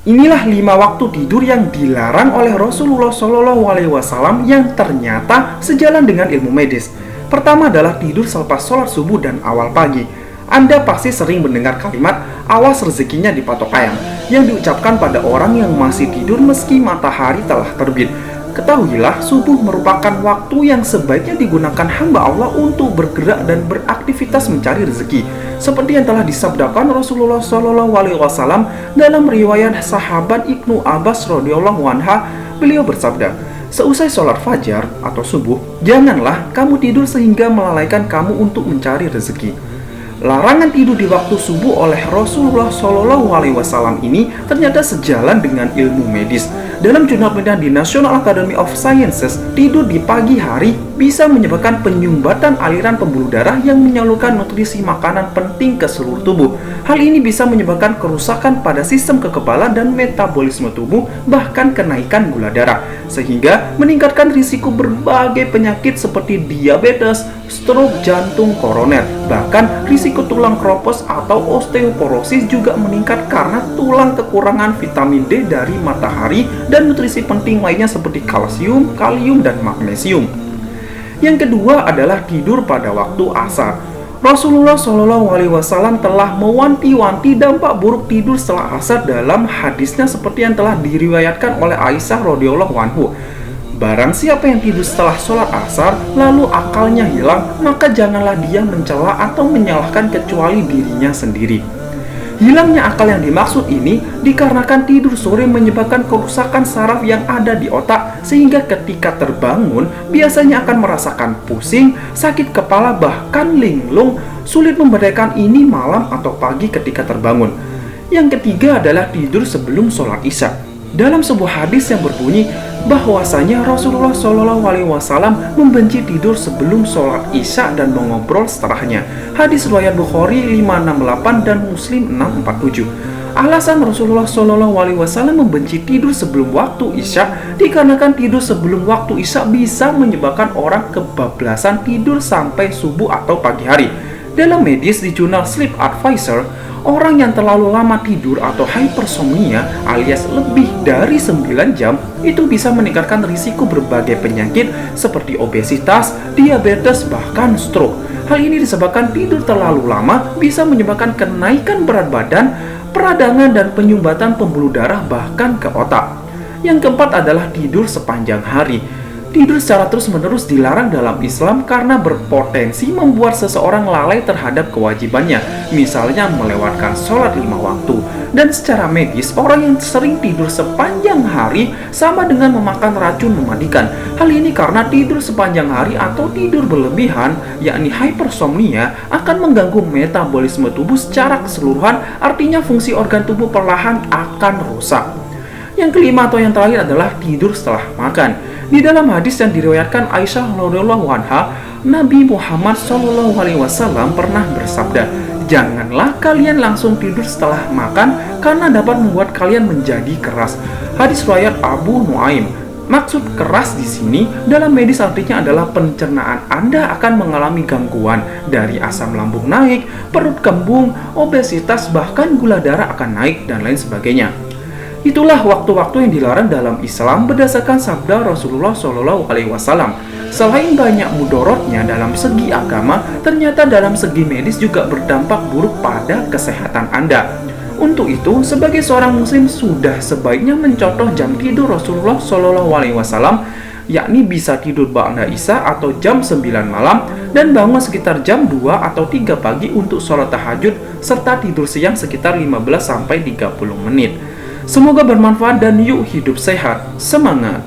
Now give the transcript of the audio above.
Inilah 5 waktu tidur yang dilarang oleh Rasulullah SAW yang ternyata sejalan dengan ilmu medis. Pertama adalah tidur selepas sholat subuh dan awal pagi. Anda pasti sering mendengar kalimat "awas rezekinya dipatok ayam" yang diucapkan pada orang yang masih tidur meski matahari telah terbit. Ketahuilah, subuh merupakan waktu yang sebaiknya digunakan hamba Allah untuk bergerak dan beraktivitas mencari rezeki, seperti yang telah disabdakan Rasulullah SAW dalam riwayat sahabat Ibnu Abbas radhiyallahu anha. Beliau bersabda, "Seusai sholat fajar atau subuh, janganlah kamu tidur sehingga melalaikan kamu untuk mencari rezeki." Larangan tidur di waktu subuh oleh Rasulullah SAW ini ternyata sejalan dengan ilmu medis. Dalam jurnal penelitian di National Academy of Sciences, tidur di pagi hari bisa menyebabkan penyumbatan aliran pembuluh darah yang menyalurkan nutrisi makanan penting ke seluruh tubuh. Hal ini bisa menyebabkan kerusakan pada sistem kekebalan dan metabolisme tubuh, bahkan kenaikan gula darah, sehingga meningkatkan risiko berbagai penyakit seperti diabetes, stroke, jantung koroner. Bahkan risiko tulang keropos atau osteoporosis juga meningkat karena tulang kekurangan vitamin D dari matahari dan nutrisi penting lainnya seperti kalsium, kalium, dan magnesium. Yang kedua adalah tidur pada waktu asar. Rasulullah SAW telah mewanti-wanti dampak buruk tidur setelah asar dalam hadisnya seperti yang telah diriwayatkan oleh Aisyah radhiyallahu anhu. Barang siapa yang tidur setelah sholat asar lalu akalnya hilang, maka janganlah dia mencela atau menyalahkan kecuali dirinya sendiri. Hilangnya akal yang dimaksud ini dikarenakan tidur sore menyebabkan kerusakan saraf yang ada di otak, sehingga ketika terbangun biasanya akan merasakan pusing, sakit kepala, bahkan linglung, sulit membedakan ini malam atau pagi ketika terbangun. Yang ketiga adalah tidur sebelum sholat isya. Dalam sebuah hadis yang berbunyi bahwasanya Rasulullah SAW membenci tidur sebelum sholat isya dan mengobrol setelahnya. Hadis riwayat Bukhari 568 dan Muslim 647. Alasan Rasulullah SAW membenci tidur sebelum waktu isya dikarenakan tidur sebelum waktu isya bisa menyebabkan orang kebablasan tidur sampai subuh atau pagi hari. Dalam medis di jurnal Sleep Advisor, orang yang terlalu lama tidur atau hypersomnia alias lebih dari 9 jam itu bisa meningkatkan risiko berbagai penyakit seperti obesitas, diabetes, bahkan stroke. Hal ini disebabkan tidur terlalu lama bisa menyebabkan kenaikan berat badan, peradangan, dan penyumbatan pembuluh darah bahkan ke otak. Yang keempat adalah tidur sepanjang hari. Tidur secara terus-menerus dilarang dalam Islam karena berpotensi membuat seseorang lalai terhadap kewajibannya, misalnya melewatkan sholat 5 waktu. Dan secara medis, orang yang sering tidur sepanjang hari sama dengan memakan racun mematikan. Hal ini karena tidur sepanjang hari atau tidur berlebihan, yakni hypersomnia, akan mengganggu metabolisme tubuh secara keseluruhan, artinya fungsi organ tubuh perlahan akan rusak. Yang kelima atau yang terakhir adalah tidur setelah makan. Di dalam hadis yang diriwayatkan Aisyah radhiyallahu anha, Nabi Muhammad SAW pernah bersabda, "Janganlah kalian langsung tidur setelah makan karena dapat membuat kalian menjadi keras." Hadis riwayat Abu Nuaim. Maksud keras di sini dalam medis artinya adalah pencernaan Anda akan mengalami gangguan dari asam lambung naik, perut kembung, obesitas, bahkan gula darah akan naik dan lain sebagainya. Itulah waktu-waktu yang dilarang dalam Islam berdasarkan sabda Rasulullah SAW. Selain banyak mudorotnya dalam segi agama, ternyata dalam segi medis juga berdampak buruk pada kesehatan Anda. Untuk itu, sebagai seorang muslim sudah sebaiknya mencontoh jam tidur Rasulullah SAW, yakni bisa tidur ba'da isya atau jam 9 malam dan bangun sekitar jam 2 atau 3 pagi untuk sholat tahajud serta tidur siang sekitar 15-30 menit. Semoga bermanfaat dan yuk hidup sehat. Semangat!